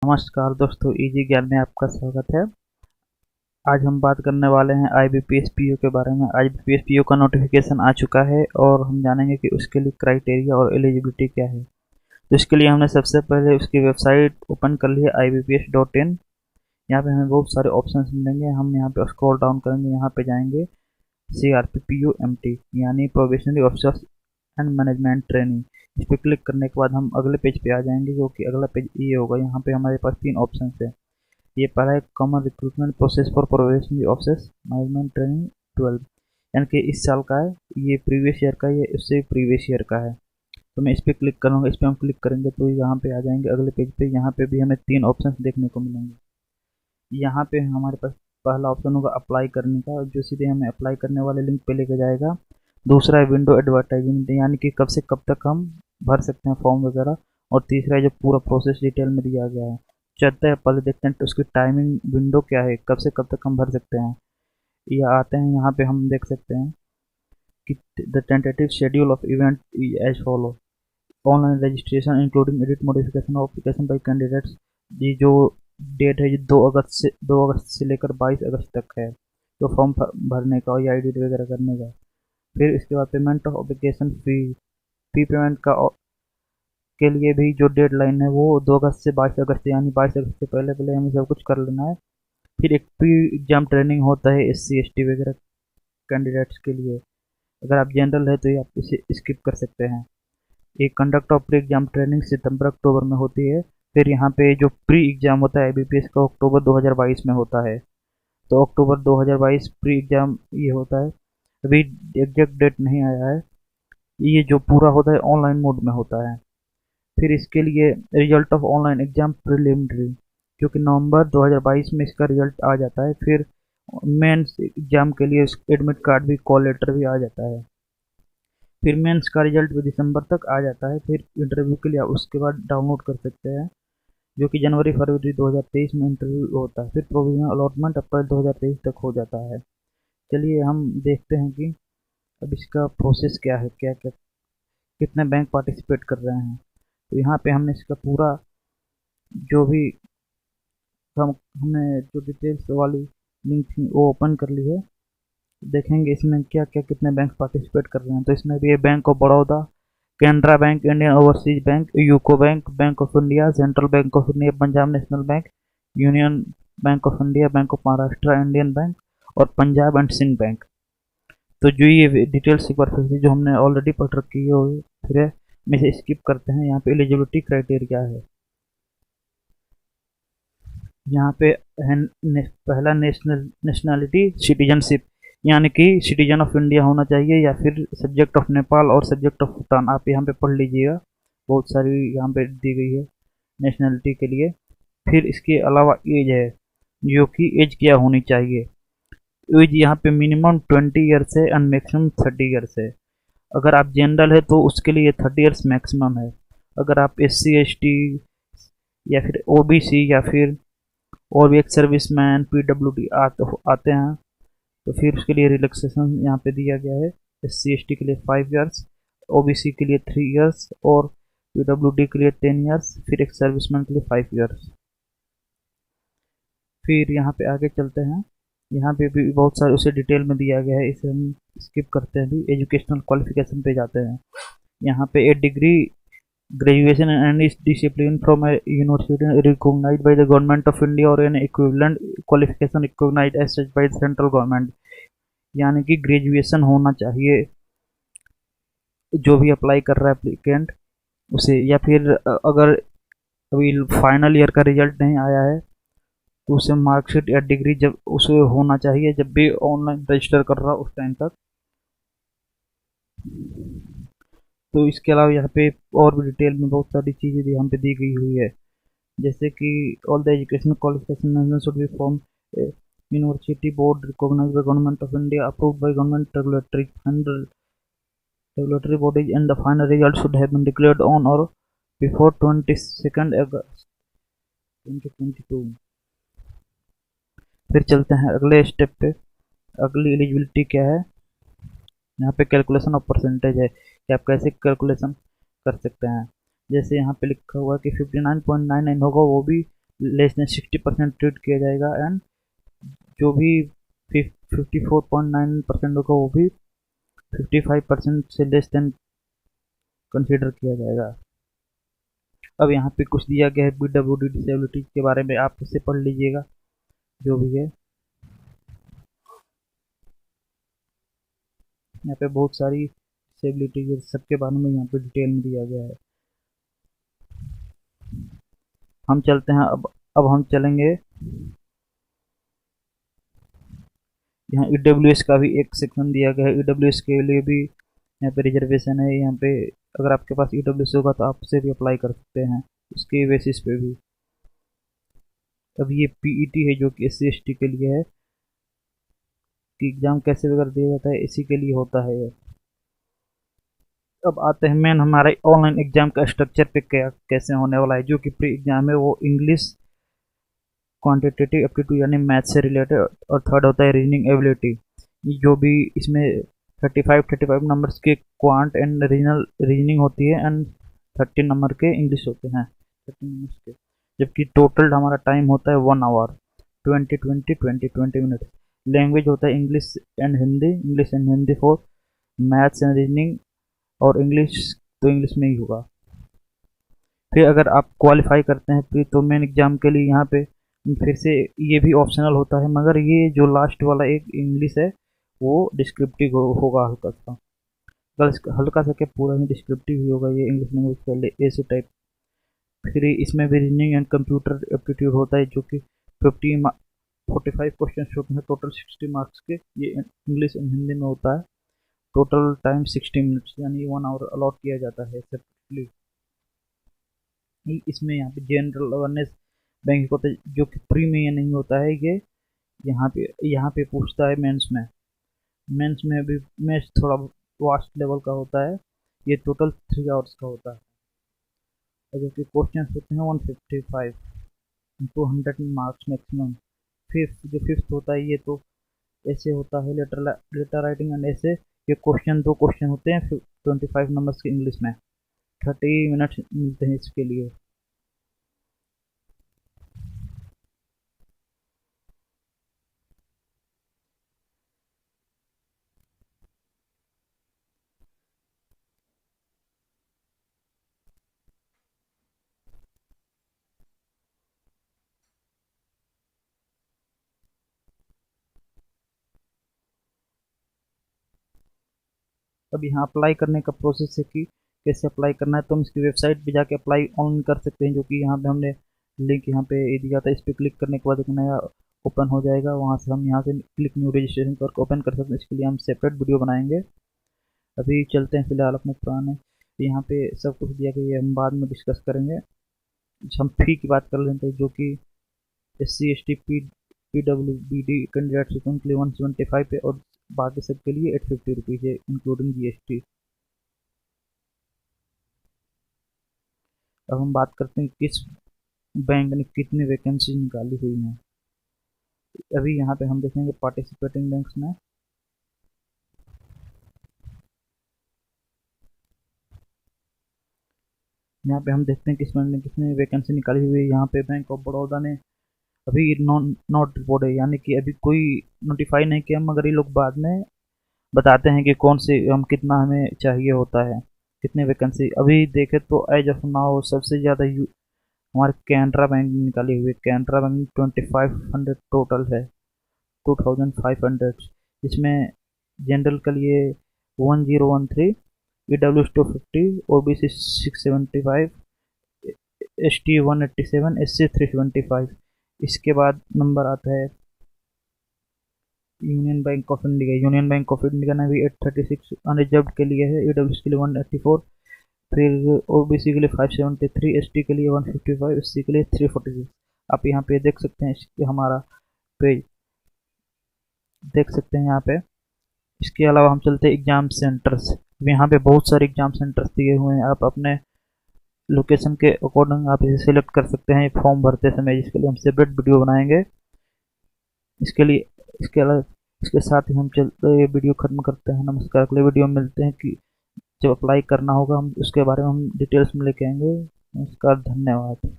नमस्कार दोस्तों, इजी ज्ञान में आपका स्वागत है। आज हम बात करने वाले हैं IBPS PO के बारे में। IBPS PO का नोटिफिकेशन आ चुका है और हम जानेंगे कि उसके लिए क्राइटेरिया और एलिजिबिलिटी क्या है। तो इसके लिए हमने सबसे पहले उसकी वेबसाइट ओपन कर ली है IBPS.in। यहाँ पे हमें बहुत सारे ऑप्शन मिलेंगे। हम यहाँ पे स्क्रॉल डाउन करेंगे, यहाँ पे जाएंगे CRPPO-MT यानी probationary officers and management training. इस पर क्लिक करने के बाद हम अगले पेज पे आ जाएंगे, जो कि अगला पेज ये होगा। यहाँ पे हमारे पास 3 ऑप्शन है। ये पहला है common recruitment process for probationary officers management training 12, यानी कि इस साल का है। ये प्रीवियस ईयर का है, ये उससे प्रीवियस ईयर का है। तो मैं इस पर क्लिक करूँगा। इस पर हम क्लिक करेंगे तो यहाँ पे आ जाएंगे अगले पेज पे। यहाँ पे भी हमें 3 ऑप्शन देखने को मिलेंगे। यहाँ पे हमारे पास पहला ऑप्शन होगा अप्लाई करने का, जो सीधे हमें अप्लाई करने वाले लिंक पे लेके जाएगा। दूसरा है विंडो एडवर्टाइजिंग, यानी कि कब से कब तक हम भर सकते हैं फॉर्म वगैरह। और तीसरा है जो पूरा प्रोसेस डिटेल में दिया गया है। चलते हैं पहले देखते हैं तो उसकी टाइमिंग विंडो क्या है, कब से कब तक हम भर सकते हैं। ये आते हैं, यहाँ पे हम देख सकते हैं कि the tentative schedule of event as follow. Online registration including edit modification of application by candidates. ये जो डेट है ये 2 अगस्त से लेकर 22 अगस्त तक है, जो फॉर्म भरने का और या एडिट वगैरह करने का। फिर इसके बाद payment of application fee payment का के लिए भी जो डेडलाइन है वो 2 अगस्त से 22 अगस्त, यानी 22 अगस्त से पहले पहले हमें सब कुछ कर लेना है। फिर एक प्री एग्जाम ट्रेनिंग होता है SC ST वगैरह कैंडिडेट्स के लिए। अगर आप जनरल है तो ये आप इसे स्किप कर सकते हैं। एक conduct of pre exam training सितंबर अक्टूबर में होती है। फिर यहाँ पे जो प्री एग्जाम होता है IBPS का अक्टूबर 2022 में होता है। तो अक्टूबर 2022 प्री एग्जाम ये होता है। अभी एग्जैक्ट डेट नहीं आया है। ये जो पूरा होता है ऑनलाइन मोड में होता है। फिर इसके लिए result of online exam preliminary, क्योंकि नवंबर 2022 में इसका रिजल्ट आ जाता है। फिर मेंस एग्जाम के लिए एडमिट कार्ड भी, कॉल लेटर भी आ जाता है। फिर मेंस का रिजल्ट भी दिसंबर तक आ जाता है। फिर इंटरव्यू के लिए उसके बाद डाउनलोड कर सकते हैं, जो कि जनवरी फरवरी 2023 में इंटरव्यू होता है। फिर प्रोविजनल अलॉटमेंट अप्रैल 2023 तक हो जाता है। चलिए हम देखते हैं कि अब इसका प्रोसेस क्या है, क्या क्या कितने बैंक पार्टिसिपेट कर रहे हैं। तो यहाँ पे हमने इसका पूरा जो भी हमने जो डिटेल्स वाली लिंक थी वो ओपन कर ली है। देखेंगे इसमें क्या क्या कितने बैंक पार्टिसिपेट कर रहे हैं। तो इसमें भी है bank of Baroda, Canara bank, Indian overseas bank, UCO bank, bank of India, central bank of India, Punjab national bank, union bank of India, bank of Maharashtra, Indian bank और पंजाब एंड सिंध बैंक। तो जो ये डिटेल्स एक बार फिर से जो हमने ऑलरेडी पढ़ रखी है फिर में से स्किप करते हैं। यहाँ पे एलिजिबिलिटी क्राइटेरिया है। यहाँ पे है पहला नेशनलिटी सिटीजनशिप, यानी कि सिटीजन ऑफ इंडिया होना चाहिए या फिर सब्जेक्ट ऑफ नेपाल और सब्जेक्ट ऑफ भूटान। आप यहाँ पे पढ़ लीजिएगा, बहुत सारी यहाँ पे दी गई है नेशनलिटी के लिए। फिर इसके अलावा एज है, जो कि एज क्या होनी चाहिए। एज यहाँ पे मिनिमम 20 ईयर्स है एंड मैक्सिमम 30 ईयर्स है। अगर आप जनरल है तो उसके लिए 30 ईयर्स मैक्सिमम है। अगर आप SC ST या फिर OBC या फिर और भी एक सर्विसमैन PWD आते हैं तो फिर उसके लिए रिलैक्सेशन यहाँ पे दिया गया है। SC ST के लिए 5 ईयर्स, OBC के लिए 3 ईयर्स और PWD के लिए 10 ईयर्स, फिर एक सर्विसमैन के लिए 5 ईयर्स। फिर यहाँ पे आगे चलते हैं। यहाँ पे भी बहुत सारे उसे डिटेल में दिया गया है, इसे हम स्किप करते हैं। भी एजुकेशनल क्वालिफिकेशन पे जाते हैं। यहाँ पे A degree graduation in any discipline from a university recognized by the government of India or an equivalent qualification recognized as such by the central government, यानी कि ग्रेजुएशन होना चाहिए जो भी अप्लाई कर रहा है एप्लीकेंट उसे। या फिर अगर अभी फाइनल ईयर का रिजल्ट नहीं आया है तो उसे मार्कशीट या डिग्री जब उसे होना चाहिए जब भी ऑनलाइन रजिस्टर कर रहा उस टाइम तक। तो इसके अलावा यहाँ पे और भी डिटेल में बहुत सारी चीज़ें यहाँ पे दी गई हुई है, जैसे कि all the educational qualification should be from university board recognised by government of India, approved by government regulatory bodies, and the final result should have been declared on or before 22nd August 2022। फिर चलते हैं अगले step पे। अगली eligibility क्या है, यहाँ पे कैलकुलेशन ऑफ परसेंटेज है कि आप कैसे कैलकुलेशन कर सकते हैं। जैसे यहाँ पे लिखा हुआ है कि 59.99 होगा, वो भी लेस देन 60% ट्रीट किया जाएगा, एंड जो भी 54.9% होगा वो भी 55% से लेस देन कंसीडर किया जाएगा। अब यहाँ पे कुछ दिया गया है PWD डिसेबिलिटी के बारे में, आप इसे पढ़ लीजिएगा जो भी है। यहाँ पे बहुत सारी डिसेबिलिटी के सबके बारे में यहाँ पे डिटेल में दिया गया है। हम चलते हैं अब हम चलेंगे यहाँ EWS का भी एक सेक्शन दिया गया है। EWS के लिए भी यहाँ पे रिजर्वेशन है। यहाँ पे अगर आपके पास EWS होगा तो आप उसे भी अप्लाई कर सकते हैं उसके बेसिस पे भी। अब ये PET है जो कि SC/ST के लिए है कि एग्ज़ाम कैसे वगैरह दिया जाता है, इसी के लिए होता है ये। अब आते हैं मेन हमारे ऑनलाइन एग्जाम का स्ट्रक्चर पे क्या कैसे होने वाला है। जो कि प्री एग्जाम है वो इंग्लिश क्वांटिटेटिव एप्टीट्यूड यानी मैथ से रिलेटेड, और थर्ड होता है रीजनिंग एबिलिटी। जो भी इसमें 35 नंबर्स के क्वांट एंड रीजनल रीजनिंग होती है, एंड 30 नंबर के इंग्लिश होते हैं 30 नंबर्स के। जबकि टोटल हमारा टाइम होता है 1 आवर 20 मिनट। लैंग्वेज होता है English and Hindi for maths and reasoning, और इंग्लिश तो इंग्लिश में ही होगा। फिर अगर आप क्वालिफाई करते हैं प्री तो मेन एग्जाम के लिए यहाँ पे फिर से ये भी ऑप्शनल होता है, मगर ये जो लास्ट वाला एक इंग्लिश है वो डिस्क्रिप्टिव होगा हल्का सा क्या पूरा ही डिस्क्रिप्टिव ही होगा ये इंग्लिश लैंग्वेज के लिए ऐसे टाइप। फिर इसमें भी रीजनिंग एंड कंप्यूटर एप्टीट्यूड होता है जो कि 45 क्वेश्चन होते हैं टोटल 60 मार्क्स के। ये इंग्लिश एंड हिंदी में होता है। टोटल टाइम 60 मिनट्स यानी 1 आवर अलॉट किया जाता है सेपरेटली। इसमें यहाँ पे जनरल अवेयरनेस बैंक होता है जो कि प्री में ये नहीं होता है। ये यहाँ पे पूछता है मेंस में भी मैथ्स थोड़ा वास्ट लेवल का होता है। ये टोटल 3 आवर्स का होता है, और जो कि क्वेश्चन होते हैं 155 200 मार्क्स मैक्सिमम। फिफ्थ होता है ये तो ऐसे होता है लेटर राइटिंग एंड ऐसे। ये दो क्वेश्चन होते हैं 25 नंबर्स के इंग्लिश में। 30 मिनट्स मिलते हैं इसके लिए। अब यहाँ अप्लाई करने का प्रोसेस है कि कैसे अप्लाई करना है। तो हम इसकी वेबसाइट पे जाके अप्लाई ऑनलाइन कर सकते हैं, जो कि यहाँ पे हमने लिंक यहाँ पे दिया था। इस पर क्लिक करने के बाद एक नया ओपन हो जाएगा। वहाँ से हम यहाँ से क्लिक न्यू रजिस्ट्रेशन करके ओपन कर सकते हैं। इसके लिए हम सेपरेट वीडियो बनाएंगे। अभी चलते हैं फिलहाल अपने पुराने। यहाँ पे सब कुछ दिया गया है, हम बाद में डिस्कस करेंगे। हम फी की बात कर लेते हैं, जो कि SC/ST PWBD कैंडिडेट्स के लिए 175 है, और बाकी सबके लिए 850 रुपीज़ है इंक्लूडिंग GST। अब हम बात करते हैं किस बैंक ने कितनी वैकेंसी निकाली हुई हैं। अभी यहाँ पे हम देखेंगे पार्टिसिपेटिंग बैंक्स में। यहाँ पे हम देखते हैं किस बैंक ने कितनी वैकेंसी निकाली हुई है। यहाँ पे बैंक ऑफ बड़ौदा ने अभी नॉट रिपोर्ट है, यानी कि अभी कोई नोटिफाई नहीं किया, मगर ये लोग बाद में बताते हैं कि कौन से हम कितना हमें चाहिए होता है, कितने वैकेंसी। अभी देखे तो एज ऑफ नाउ सबसे ज़्यादा हमारे कैनरा बैंक निकाली हुई है। कैनरा बैंक 2500 टोटल है, 2500। इसमें जनरल के लिए 1013, EWS 250, OBC 675, ST 187, SC 375। इसके बाद नंबर आता है यूनियन बैंक ऑफ इंडिया ने भी 836 अनरिजर्व्ड के लिए है। EWS के लिए 184, फिर OBC के लिए 573, ST के लिए 155, SC के लिए 346। आप यहाँ पे देख सकते हैं, इसके हमारा पेज देख सकते हैं यहाँ पे। इसके अलावा हम चलते हैं एग्जाम सेंटर्स। यहाँ पे बहुत सारे एग्जाम सेंटर्स दिए हुए हैं। आप अपने लोकेशन के अकॉर्डिंग आप इसे सिलेक्ट कर सकते हैं फॉर्म भरते समय, जिसके लिए हम सेपरेट वीडियो बनाएंगे। इसके लिए इसके साथ ही हम चलते ये वीडियो खत्म करते हैं। नमस्कार। अगले वीडियो में मिलते हैं कि जब अप्लाई करना होगा हम उसके बारे में हम डिटेल्स में लेके आएंगे। नमस्कार, धन्यवाद।